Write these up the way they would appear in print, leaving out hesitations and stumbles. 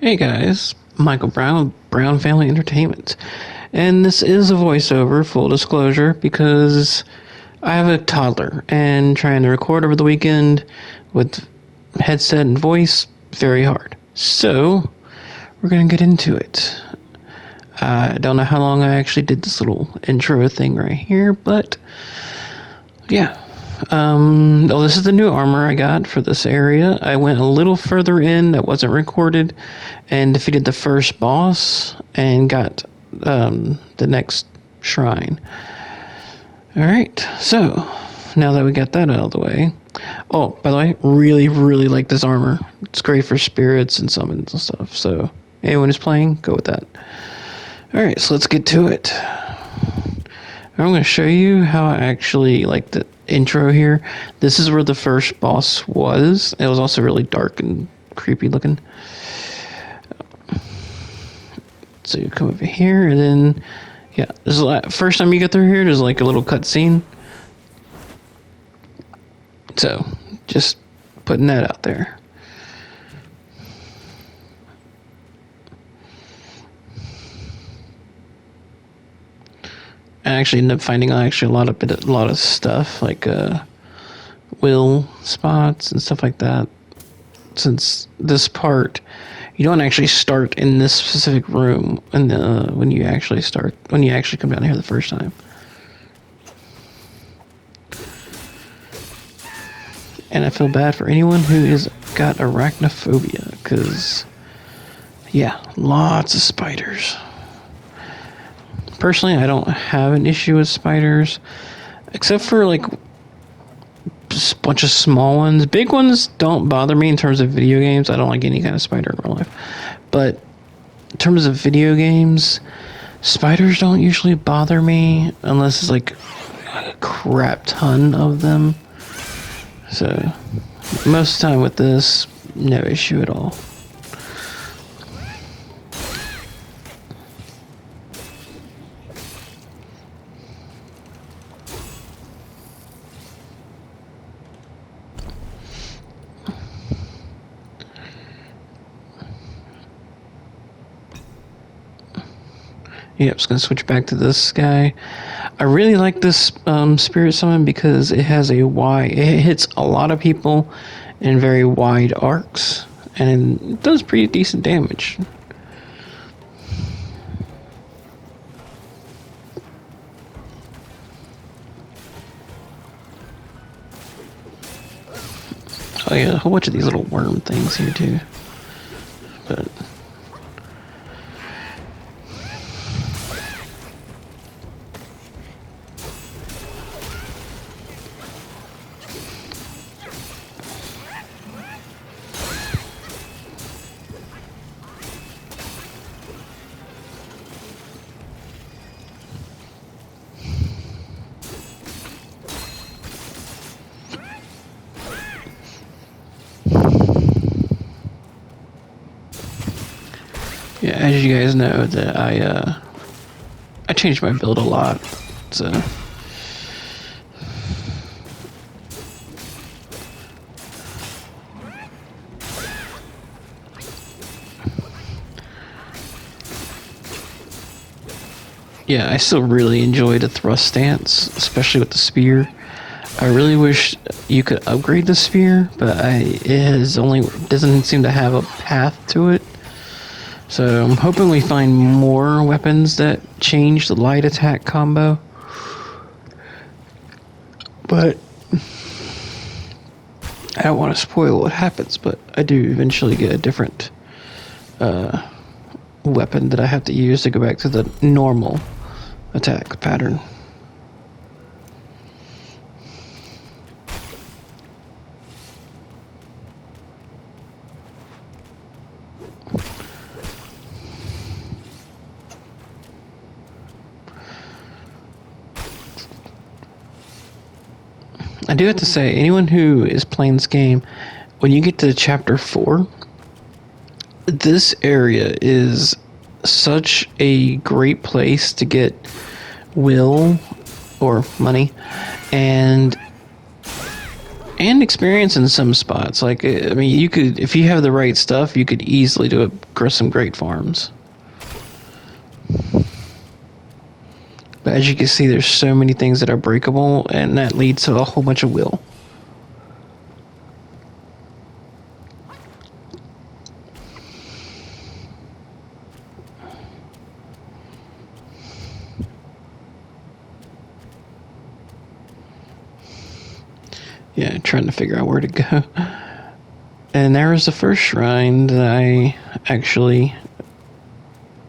Hey guys, Michael Brown of Brown Family Entertainment. And this is a voiceover, full disclosure, because I have a toddler and trying to record over the weekend with headset and voice, very hard. So, we're going to get into it. I don't know how long I actually did this little intro thing right here, but yeah. This is the new armor I got for this area. I went a little further in that wasn't recorded and defeated the first boss and got the next shrine. Alright, so now that we got that out of the way. Oh, by the way, really like this armor. It's great for spirits and summons and stuff. So anyone who's playing, go with that. Alright, so let's get to it. I'm going to show you how I actually like the intro here. This is where the first boss was. It was also really dark and creepy looking. So you come over here and then, yeah, this is the first time you get through here, there's like a little cutscene. So just putting that out there. I actually ended up finding a lot of stuff like will spots and stuff like that. Since this part, you don't actually start in this specific room when you actually come down here the first time. And I feel bad for anyone who has got arachnophobia, because yeah, lots of spiders. Personally, I don't have an issue with spiders, except for like just a bunch of small ones. Big ones don't bother me in terms of video games. I don't like any kind of spider in real life. But in terms of video games, spiders don't usually bother me unless it's like a crap ton of them. So most of the time with this, no issue at all. Yep, it's going to switch back to this guy. I really like this spirit summon because it has it hits a lot of people in very wide arcs, and it does pretty decent damage. Oh yeah, a whole bunch of these little worm things here too. But yeah, as you guys know, that I changed my build a lot, so yeah, I still really enjoy the thrust stance, especially with the spear. I really wish you could upgrade the spear, but doesn't seem to have a path to it. So I'm hoping we find more weapons that change the light attack combo. But I don't want to spoil what happens, but I do eventually get a different weapon that I have to use to go back to the normal attack pattern. I do have to say, anyone who is playing this game, when you get to chapter 4, this area is such a great place to get will or money, and and experience in some spots. Like, I mean, you could, if you have the right stuff, you could easily do some great farms. But as you can see, there's so many things that are breakable, and that leads to a whole bunch of will. Yeah, trying to figure out where to go. And there was the first shrine that I actually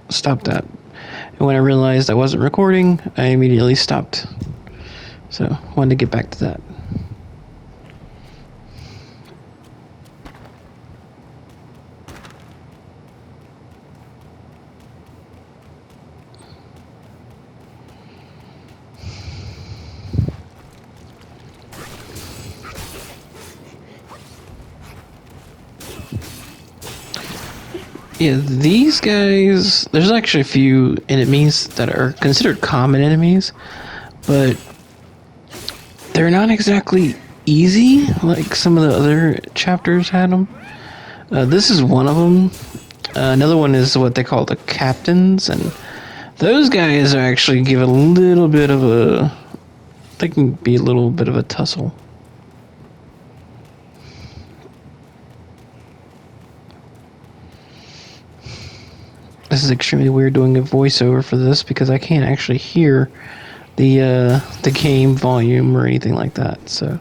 stopped at. And when I realized I wasn't recording, I immediately stopped. So, wanted to get back to that. Yeah, these guys, there's actually a few enemies that are considered common enemies, but they're not exactly easy like some of the other chapters had them. This is one of them. Another one is what they call the captains, and those guys are actually give a little bit of a, they can be a little bit of a tussle. This is extremely weird doing a voiceover for this because I can't actually hear the game volume or anything like that. So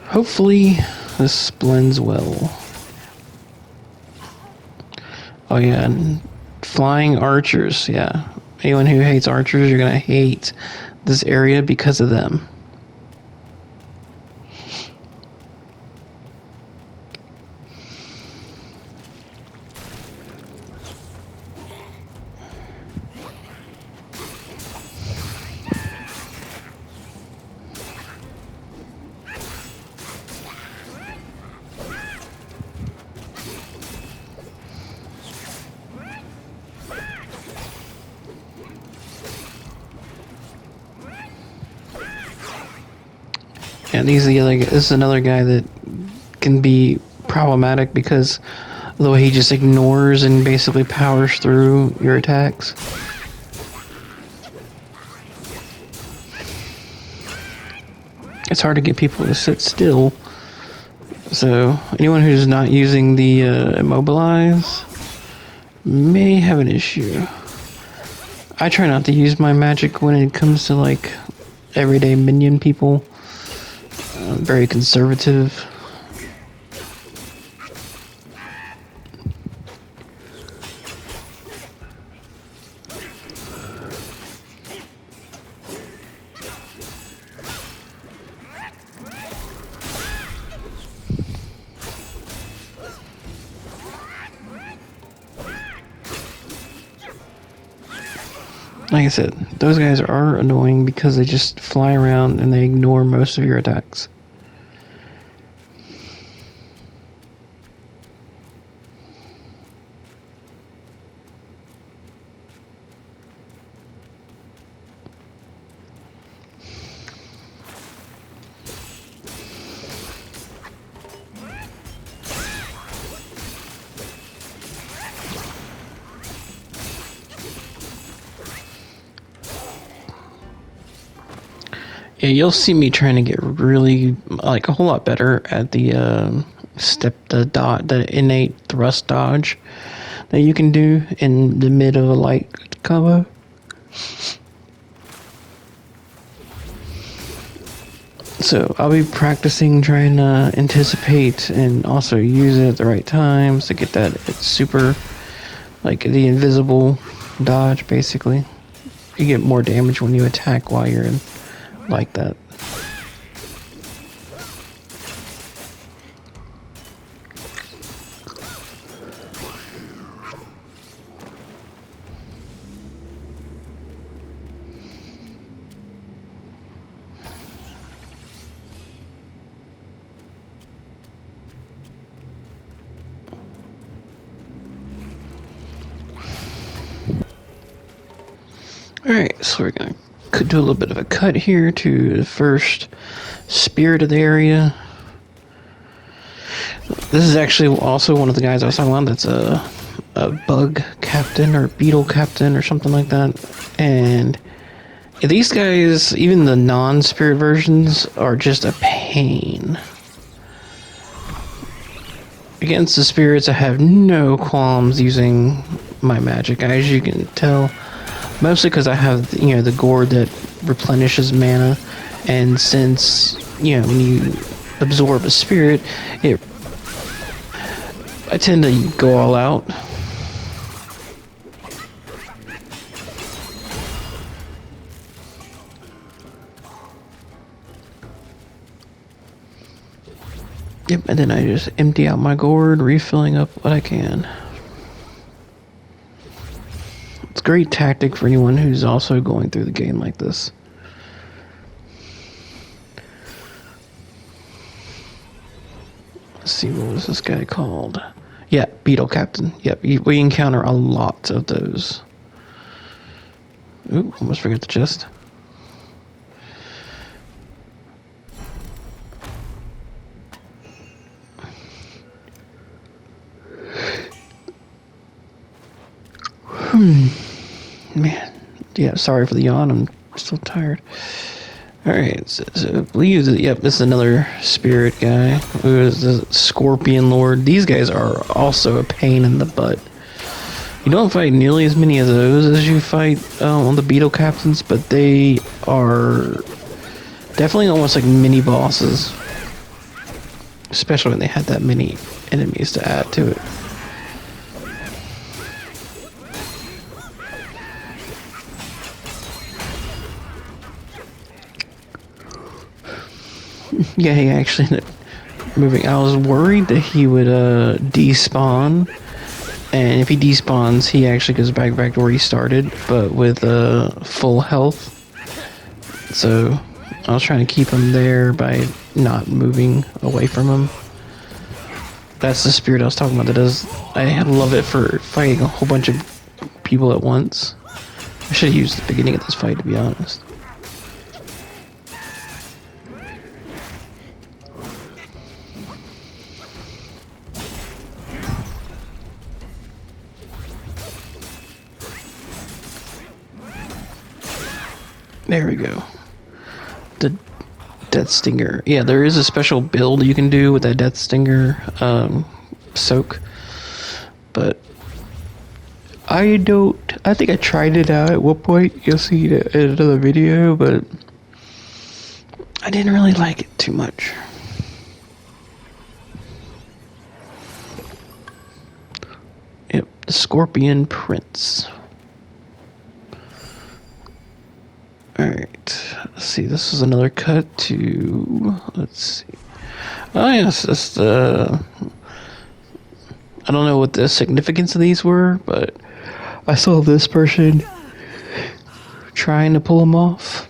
hopefully this blends well. Oh yeah, and flying archers. Yeah, anyone who hates archers, you're gonna hate this area because of them. And this is another guy that can be problematic because of the way he just ignores and basically powers through your attacks. It's hard to get people to sit still. So anyone who's not using the immobilize may have an issue. I try not to use my magic when it comes to like everyday minion people. I'm very conservative. Like I said, those guys are annoying because they just fly around and they ignore most of your attacks. Yeah, you'll see me trying to get really, like, a whole lot better at the the innate thrust dodge that you can do in the mid of a light combo. So I'll be practicing trying to anticipate and also use it at the right times to get that super, like the invisible dodge, basically. You get more damage when you attack while you're in like that. Alright, so we're gonna do a little bit of a cut here to the first spirit of the area. This is actually also one of the guys I was talking about that's a bug captain or beetle captain or something like that. And these guys, even the non-spirit versions, are just a pain. Against the spirits, I have no qualms using my magic, as you can tell. Mostly because I have, the gourd that replenishes mana. And since, when you absorb a spirit, I tend to go all out. Yep, and then I just empty out my gourd, refilling up what I can. It's a great tactic for anyone who's also going through the game like this. Let's see, what was this guy called? Yeah, Beetle Captain. Yep, we encounter a lot of those. Ooh, almost forgot the chest. Man, yeah, sorry for the yawn, I'm still tired. Alright, so I believe that, yep, this is another spirit guy. Who is the Scorpion Lord. These guys are also a pain in the butt. You don't fight nearly as many of those as you fight on the Beetle Captains, but they are definitely almost like mini bosses. Especially when they had that many enemies to add to it. Yeah, he actually ended up moving. I was worried that he would despawn, and if he despawns, he actually goes back to where he started, but with full health. So I was trying to keep him there by not moving away from him. That's the spirit I was talking about. That does. I love it for fighting a whole bunch of people at once. I should have used the beginning of this fight, to be honest. There we go. The Death Stinger. Yeah, there is a special build you can do with that Death Stinger soak. But I think I tried it out at one point. You'll see it in another video, but I didn't really like it too much. Yep, the Scorpion Prince. Alright, let's see, this is another cut to, let's see. Oh yes, that's the, I don't know what the significance of these were, but I saw this person trying to pull them off.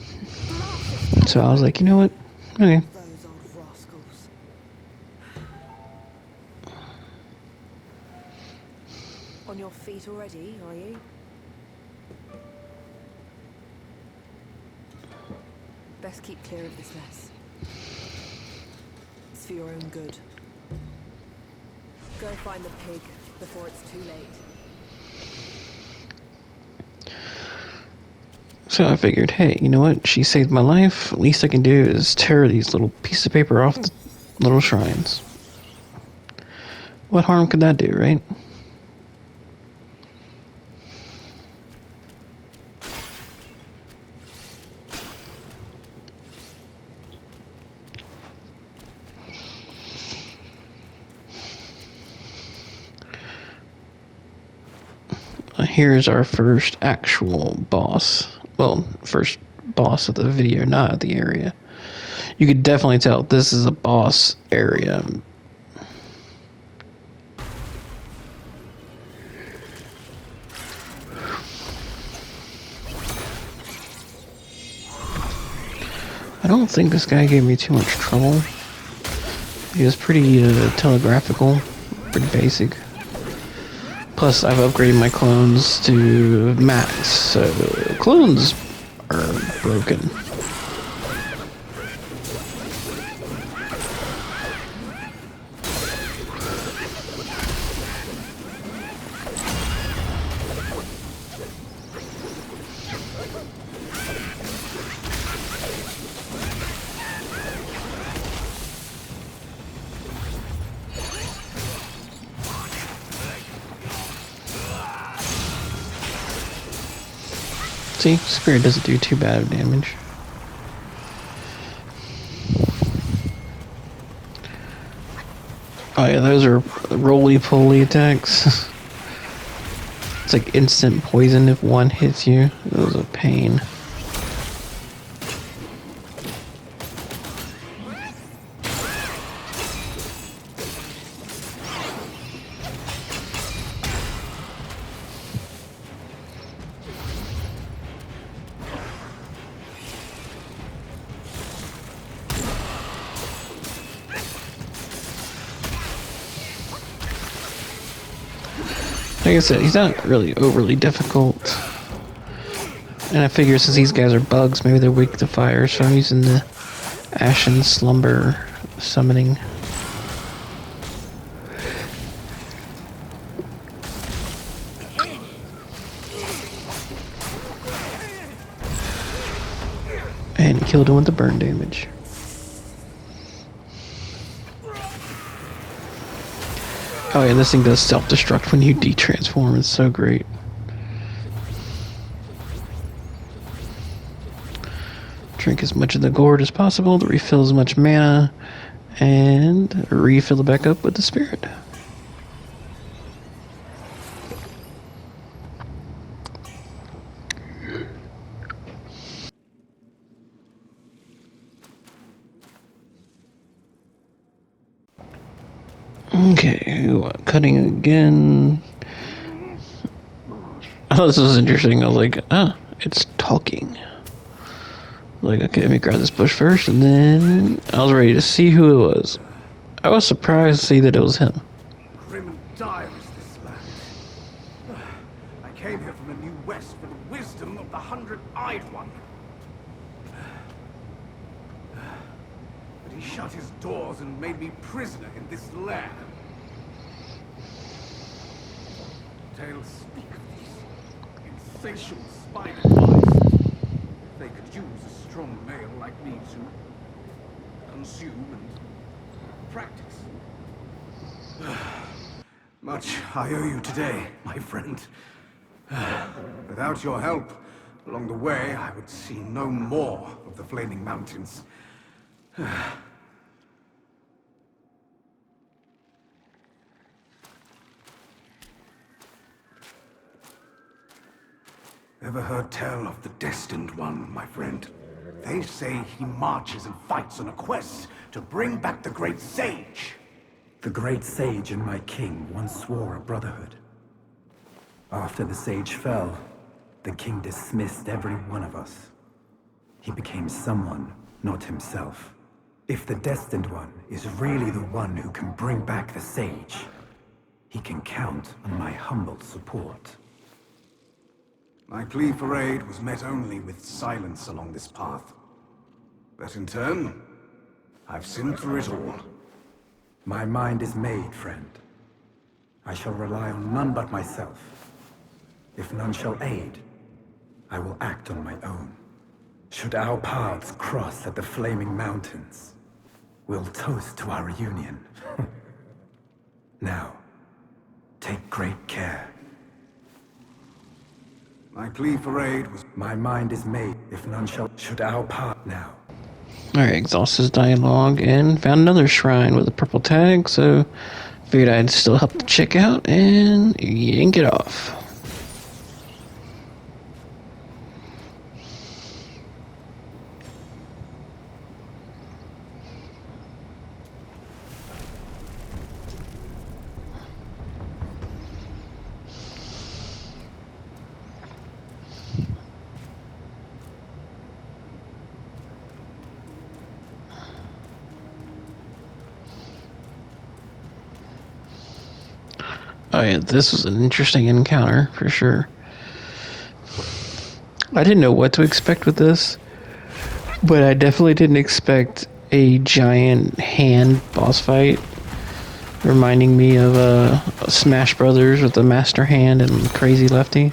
So I was like, you know what, okay. Those old rascals. On your feet already, are you? Best keep clear of this mess. It's for your own good. Go find the pig before it's too late. So I figured, hey, you know what? She saved my life. Least I can do is tear these little pieces of paper off the little shrines. What harm could that do, right? Here's our first actual boss. Well, first boss of the video, not of the area. You could definitely tell this is a boss area. I don't think this guy gave me too much trouble. He was pretty telegraphical, pretty basic. Plus, I've upgraded my clones to max, so clones are broken. See, Spirit doesn't do too bad of damage. Oh yeah, those are roly-poly attacks. It's like instant poison if one hits you. It was a pain. Like I said, he's not really overly difficult. And I figure since these guys are bugs, maybe they're weak to fire, so I'm using the Ashen Slumber summoning. And killed him with the burn damage. Oh yeah, this thing does self-destruct when you de-transform. It's so great. Drink as much of the gourd as possible to refill as much mana, and refill it back up with the spirit. Okay, cutting again. Oh, this was interesting. I was like, it's talking. Like, okay, let me grab this bush first, and then I was ready to see who it was. I was surprised to see that it was him. Grim and dire is this land. I came here from the New West for the wisdom of the 100-eyed one. But he shut his doors and made me prisoner in this land. Tales speak of these insatiable spider flies. They could use a strong male like me to consume and practice. Much I owe you today, my friend. Without your help, along the way, I would see no more of the Flaming Mountains. Ever heard tell of the Destined One, my friend? They say he marches and fights on a quest to bring back the Great Sage. The Great Sage and my king once swore a brotherhood. After the Sage fell, the king dismissed every one of us. He became someone, not himself. If the Destined One is really the one who can bring back the Sage, he can count on my humble support. My plea for aid was met only with silence along this path. But in turn, I've sinned through it all. My mind is made, friend. I shall rely on none but myself. If none shall aid, I will act on my own. Should our paths cross at the Flaming Mountains, we'll toast to our reunion. Now, take great care. My plea for aid was... My mind is made, if none shall... Should our path now. Alright, exhausted his dialogue and found another shrine with a purple tag, so figured I'd still help the chick out and yank it off. Oh yeah, this was an interesting encounter, for sure. I didn't know what to expect with this, but I definitely didn't expect a giant hand boss fight, reminding me of Smash Brothers with the Master Hand and Crazy Lefty.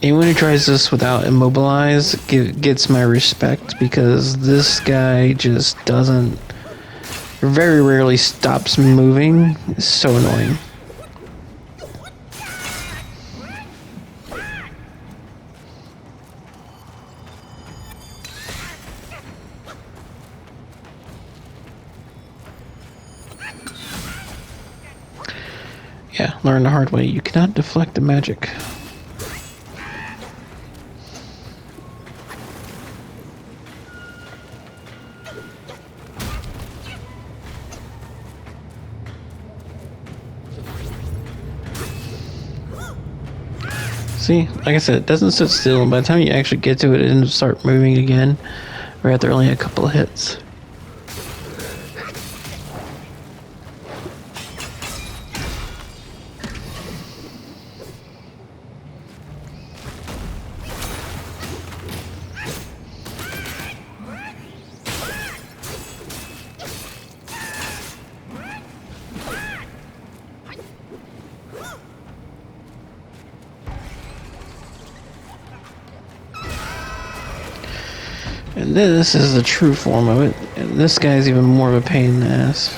Anyone who tries this without Immobilize gets my respect, because this guy just doesn't... very rarely stops moving. It's so annoying. Yeah, learn the hard way. You cannot deflect the magic. See, like I said, it doesn't sit still, and by the time you actually get to it, it doesn't start moving again, or after only a couple of hits. And this is the true form of it, and this guy's even more of a pain in the ass.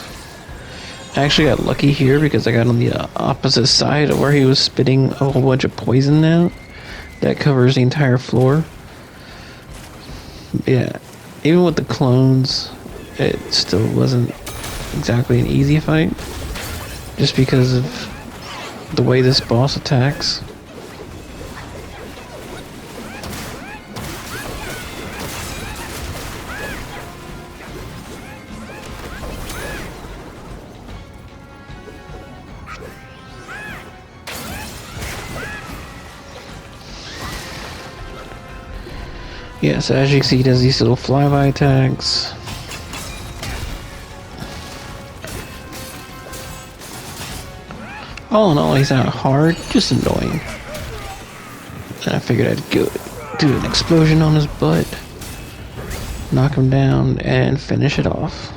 I actually got lucky here because I got on the opposite side of where he was spitting a whole bunch of poison out. That covers the entire floor. Yeah, even with the clones, it still wasn't exactly an easy fight. Just because of the way this boss attacks. Yeah, so as you can see, he does these little flyby attacks. All in all, he's not hard, just annoying. And I figured I'd go do an explosion on his butt, knock him down, and finish it off.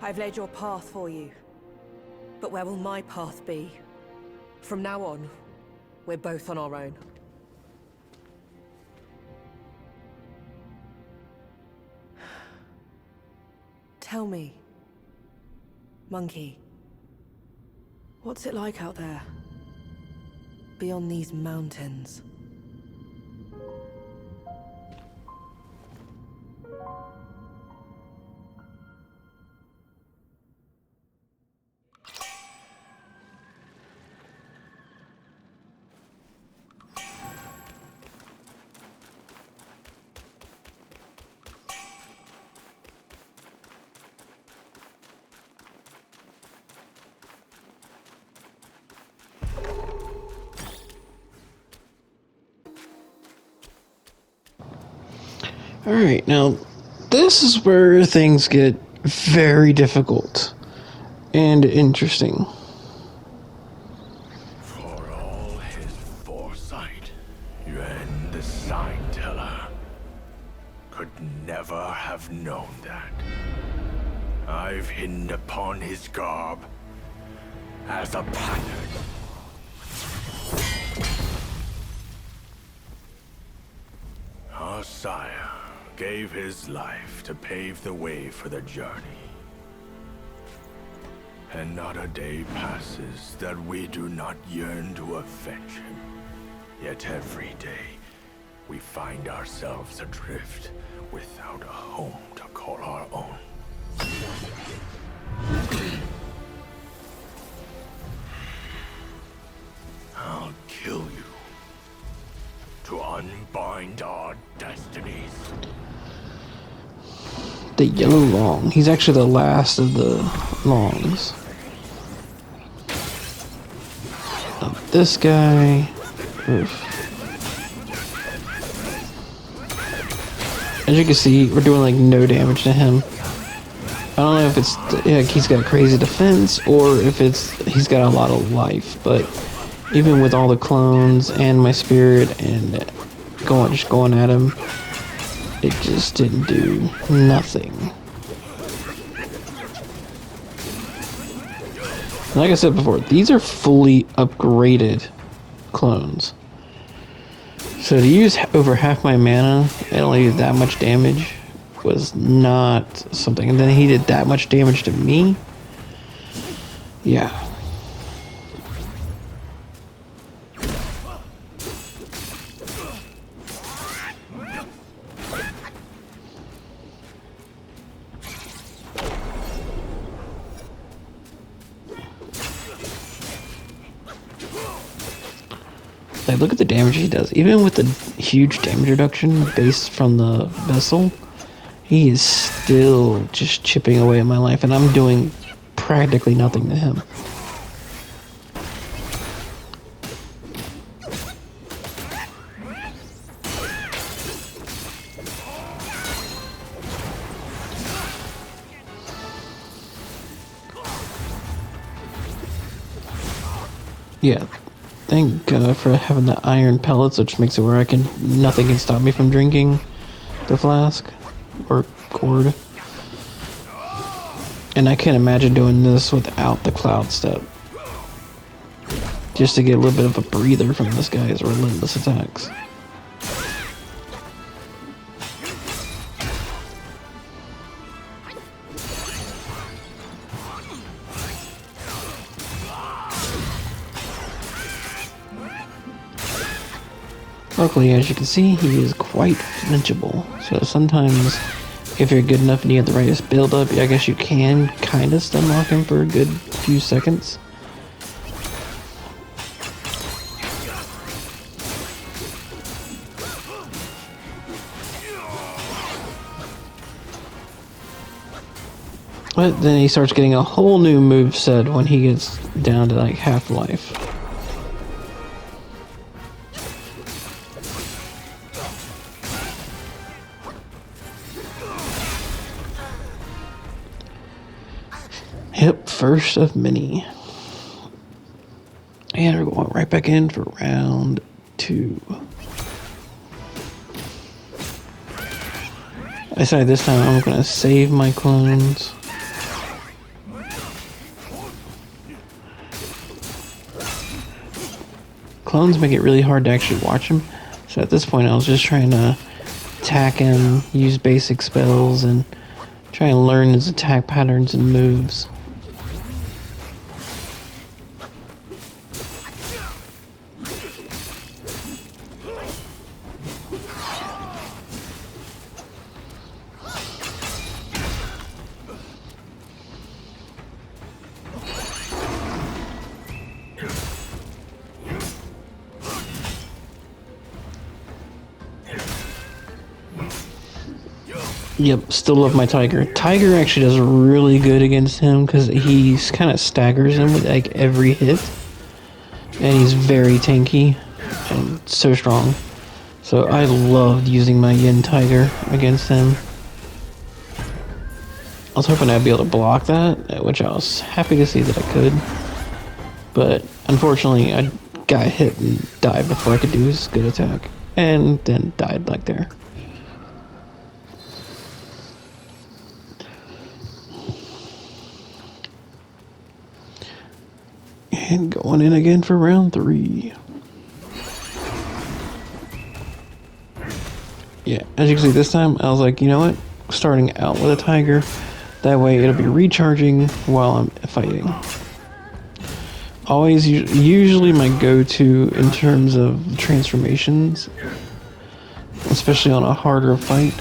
I've laid your path for you. But where will my path be? From now on, we're both on our own. Tell me, Monkey, what's it like out there? Beyond these mountains? Alright, now this is where things get very difficult and interesting. For all his foresight, Yuan the Sign Teller could never have known that. I've hidden upon his garb as a pattern. Our sire gave his life to pave the way for the journey. And not a day passes that we do not yearn to avenge him. Yet every day, we find ourselves adrift without a home to call our own. I'll kill you to unbind our destinies. The Yellow Long. He's actually the last of the Longs. Now this guy. Oof. As you can see, we're doing like no damage to him. I don't know if it's he's got crazy defense or if it's he's got a lot of life, but Even with all the clones and my spirit and just going at him, it just didn't do nothing. Like I said before, these are fully upgraded clones. So to use over half my mana and only do that much damage was not something. And then he did that much damage to me. Yeah. Like, look at the damage he does. Even with the huge damage reduction based from the vessel, he is still just chipping away at my life, and I'm doing practically nothing to him. Yeah. Thank God for having the iron pellets, which makes it where nothing can stop me from drinking the flask or gourd. And I can't imagine doing this without the cloud step. Just to get a little bit of a breather from this guy's relentless attacks. Luckily, as you can see, he is quite flinchable. So sometimes, if you're good enough and you have the right build up, I guess you can kind of stun lock him for a good few seconds. But then he starts getting a whole new moveset when he gets down to like half life. Yep, first of many. And we're going right back in for round 2. I decided this time I'm going to save my clones. Clones make it really hard to actually watch them. So at this point I was just trying to attack him, use basic spells, and try and learn his attack patterns and moves. Yep, still love my Tiger. Tiger actually does really good against him because he kind of staggers him with like every hit. And he's very tanky and so strong. So I loved using my Yin Tiger against him. I was hoping I'd be able to block that, which I was happy to see that I could. But unfortunately, I got hit and died before I could do his good attack. And then died like there. And going in again for round 3. Yeah, as you can see this time, I was like, you know what? Starting out with a Tiger. That way it'll be recharging while I'm fighting. Always, usually my go-to in terms of transformations, especially on a harder fight,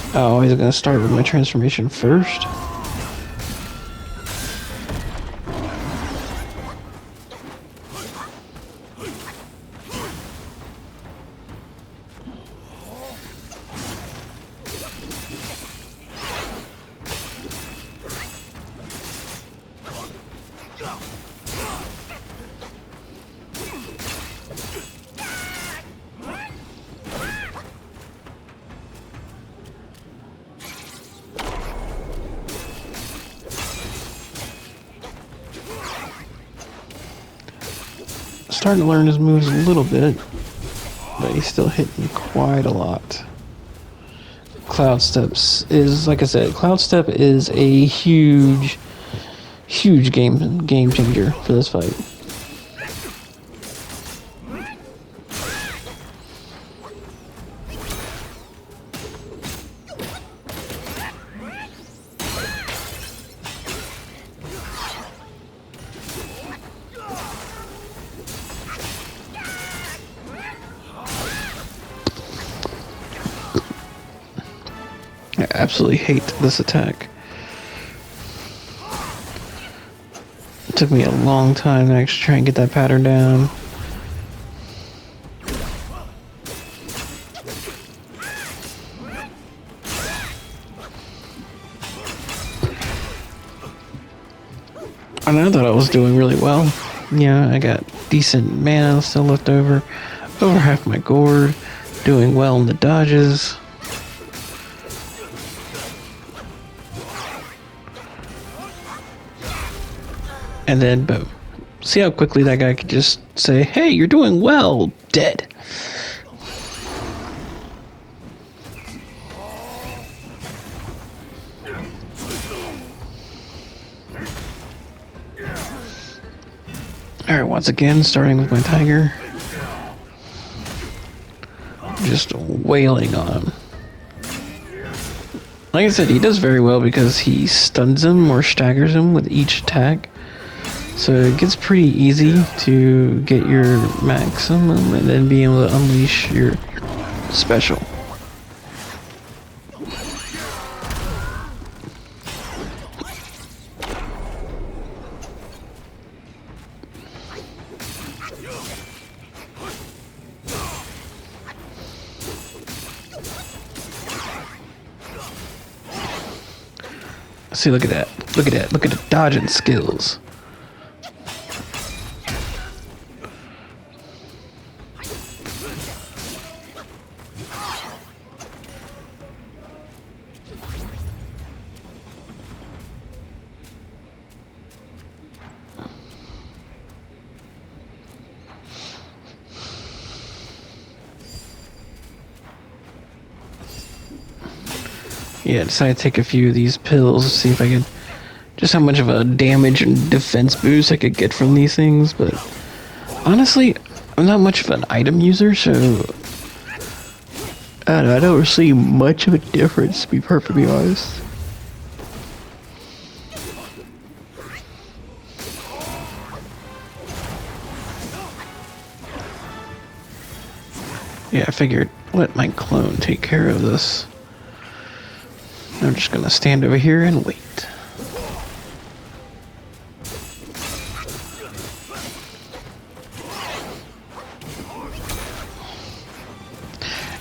I'm always going to start with my transformation first. starting to learn his moves a little bit, but he's still hitting quite a lot. Cloud Steps is, like I said, Cloud Step is a huge game changer for this fight. I absolutely hate this attack. It took me a long time to actually try and get that pattern down. And I thought I was doing really well. Yeah, I got decent mana still left over half my gourd, doing well in the dodges. And then, boom. See how quickly that guy could just say, hey, you're doing well, dead. Alright, once again, starting with my tiger. Just wailing on him. Like I said, he does very well because he stuns him or staggers him with each attack. So it gets pretty easy to get your maximum and then be able to unleash your special. See, look at that. Look at that. Look at the dodging skills. Yeah, I decided to take a few of these pills, see if I could, just how much of a damage and defense boost I could get from these things, but honestly, I'm not much of an item user, so I don't see much of a difference, to be perfectly honest. Yeah, I figured let my clone take care of this. I'm just gonna stand over here and wait.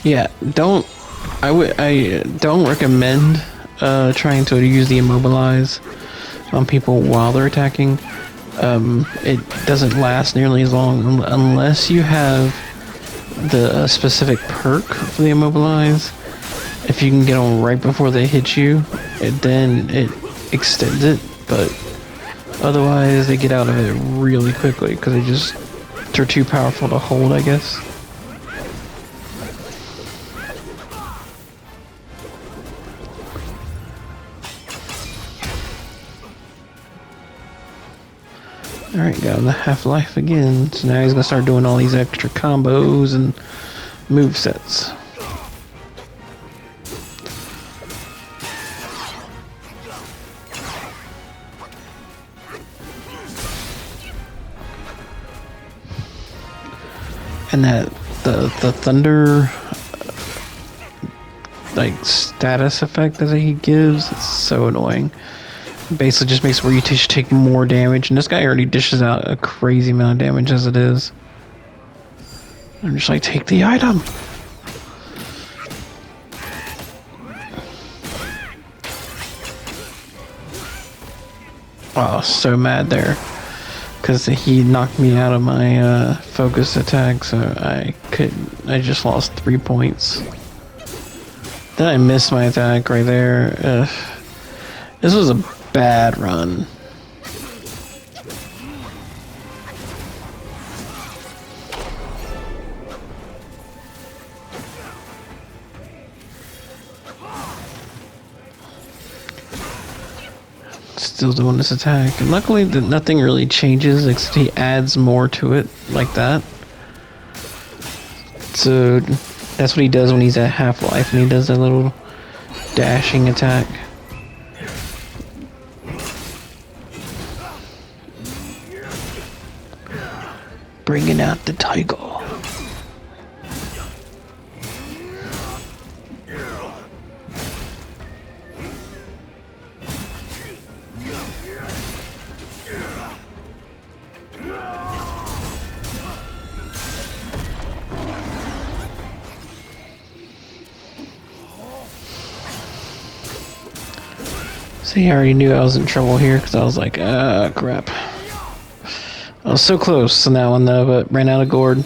Yeah, I don't recommend trying to use the immobilize on people while they're attacking. It doesn't last nearly as long unless you have the specific perk for the immobilize. If you can get them right before they hit you, then it extends it, but otherwise they get out of it really quickly because they're too powerful to hold, I guess. Alright, got him the half-life again, so now he's gonna start doing all these extra combos and movesets. And the thunder like status effect that he gives, it's so annoying. Basically just makes where you take more damage, and this guy already dishes out a crazy amount of damage as it is. I'm just like, take the item. Oh, so mad there. Because he knocked me out of my focus attack, so I just lost 3 points. Then I missed my attack right there. This was a bad run. still doing this attack. And luckily, nothing really changes, except he adds more to it, like that. So, that's what he does when he's at half-life, and he does that little dashing attack. Bringing out the tiger. See, I already knew I was in trouble here because I was like, ah, crap. I was so close on that one though, but ran out of gourd.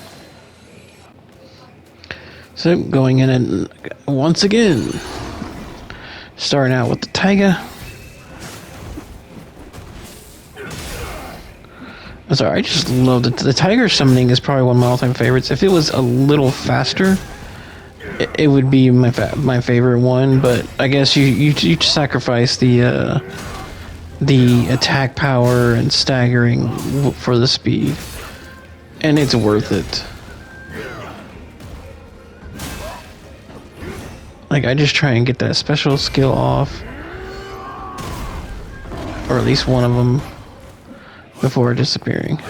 So going in and once again, starting out with the taiga. I'm sorry, I just love the tiger summoning is probably one of my all-time favorites. If it was a little faster, it would be my favorite one. But I guess you sacrifice the attack power and staggering for the speed, and it's worth it. Like, I just try and get that special skill off, or at least one of them, before disappearing.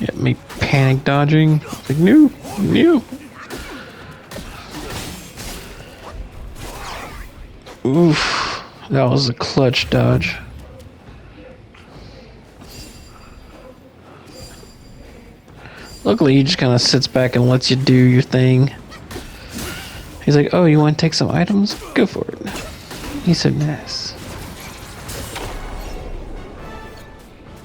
Yeah, me panic dodging. Like, no. Oof, that was a clutch dodge. Luckily, he just kind of sits back and lets you do your thing. He's like, oh, you want to take some items? Go for it. He's so nice.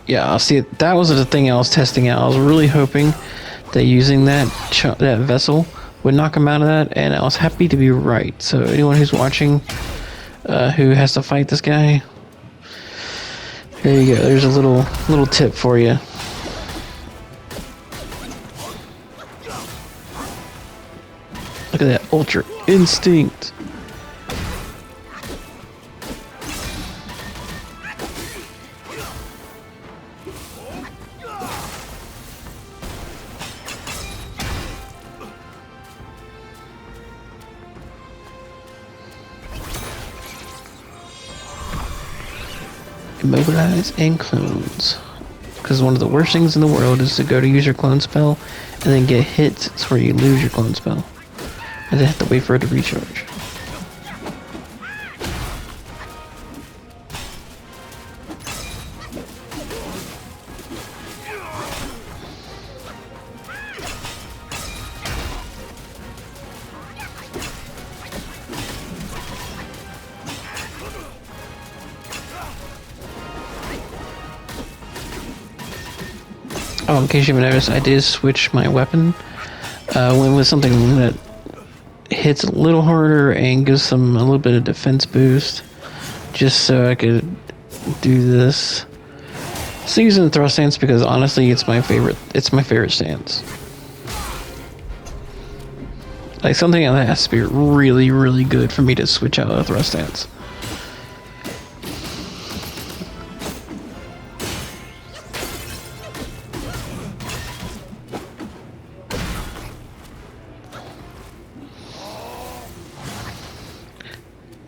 Yeah, I'll see. That was the thing I was testing out. I was really hoping that using that vessel would knock him out of that, and I was happy to be right. So anyone who's watching who has to fight this guy, there you go. There's a little tip for you. Look at that ultra instinct. Immobilize and clones. Because one of the worst things in the world is to go to use your clone spell and then get hit. It's where you lose your clone spell. And then have to wait for it to recharge. Oh, in case you haven't noticed, I did switch my weapon. Went with something that hits a little harder and gives them a little bit of defense boost, just so I could do this. Still using the thrust stance because honestly, it's my favorite. It's my favorite stance. Like, something that has to be really, really good for me to switch out a thrust stance.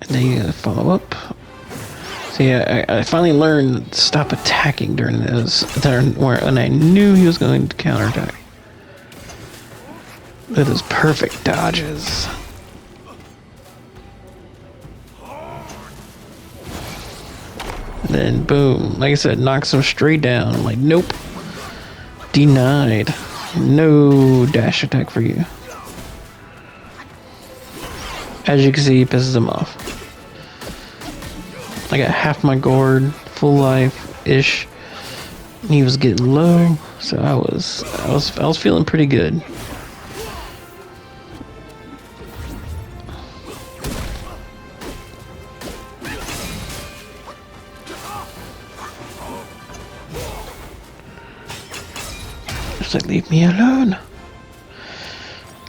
Then you gotta follow up. So yeah, I finally learned to stop attacking during this turn when I knew he was going to counterattack. Look at those perfect dodges. And then boom, like I said, knocks him straight down. I'm like, nope. Denied. No dash attack for you. As you can see, he pisses him off. I got half my gourd, full life-ish. He was getting low, so I was feeling pretty good. Just like, leave me alone.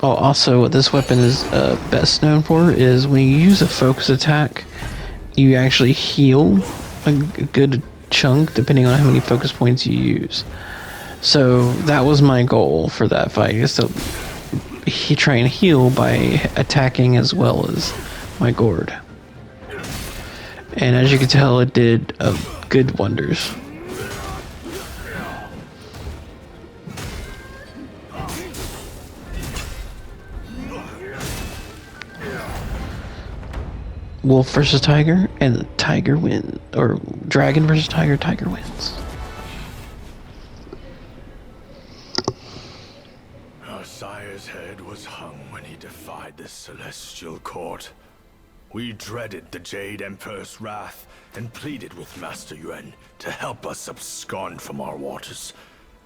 Oh, also, what this weapon is best known for is when you use a focus attack, you actually heal a good chunk depending on how many focus points you use. So that was my goal for that fight, is to try and heal by attacking as well as my gourd. And as you can tell, it did good wonders. Wolf versus tiger, and the tiger wins. Or dragon versus tiger, tiger wins. Our sire's head was hung when he defied the celestial court. We dreaded the Jade Emperor's wrath and pleaded with Master Yuan to help us abscond from our waters.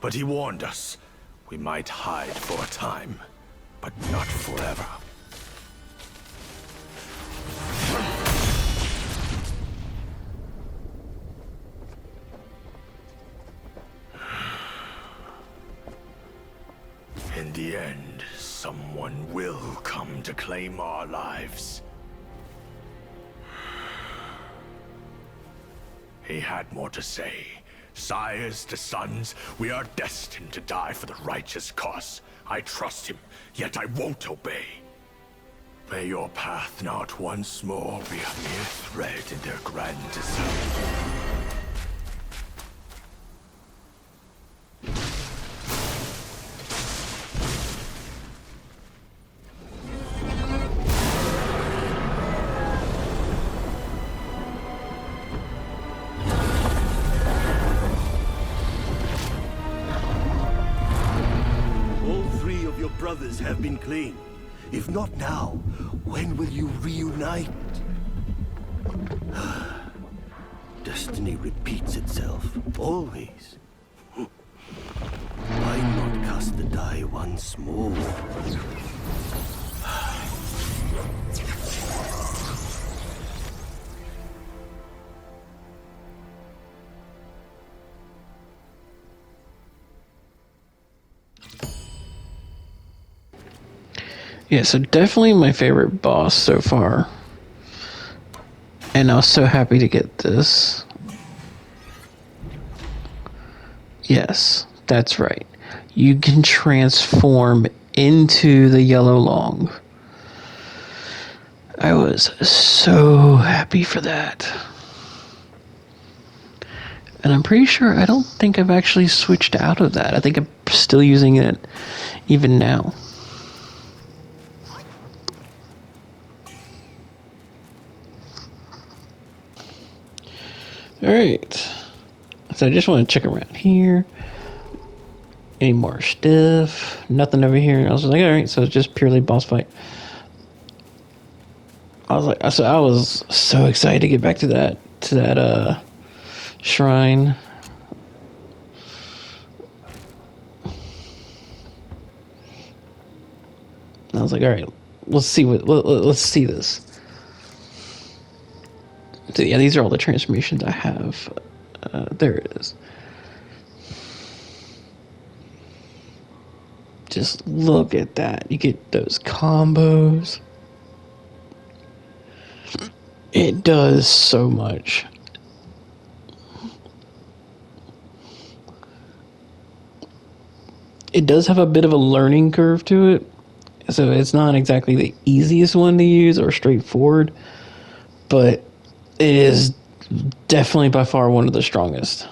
But he warned us we might hide for a time, but not forever. In the end, someone will come to claim our lives. He had more to say. Sires to sons, we are destined to die for the righteous cause. I trust him, yet I won't obey. May your path not once more be a mere thread in their grand design. Brothers have been claimed. If not now, when will you reunite? Destiny repeats itself, always. Why not cast the die once more? Yeah, so definitely my favorite boss so far. And I was so happy to get this. Yes, that's right. You can transform into the Yellow Long. I was so happy for that. And I'm pretty sure, I don't think I've actually switched out of that. I think I'm still using it even now. Alright, so I just want to check around here. Any more stuff? Nothing over here. And I was like, alright, so it's just purely boss fight. I was so excited to get back to that shrine. And I was like, alright, let's see this. So yeah, these are all the transformations I have. There it is. Just look at that. You get those combos. It does so much. It does have a bit of a learning curve to it. So it's not exactly the easiest one to use or straightforward. But it is definitely by far one of the strongest.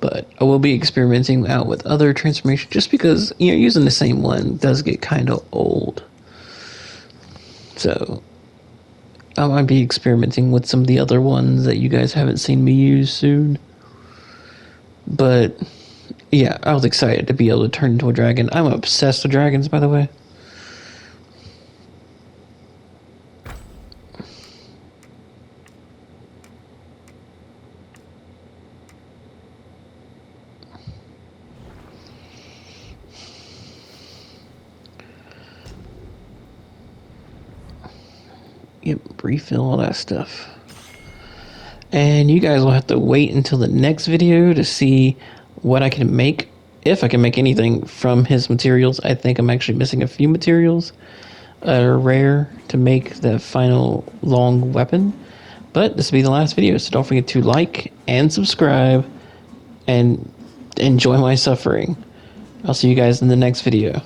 But I will be experimenting out with other transformations just because, using the same one does get kind of old. So I might be experimenting with some of the other ones that you guys haven't seen me use soon. But yeah, I was excited to be able to turn into a dragon. I'm obsessed with dragons, by the way. Yep, refill all that stuff. And you guys will have to wait until the next video to see what I can make, if I can make anything from his materials. I think I'm actually missing a few materials that are rare to make the final long weapon. But this will be the last video, so don't forget to like and subscribe and enjoy my suffering. I'll see you guys in the next video.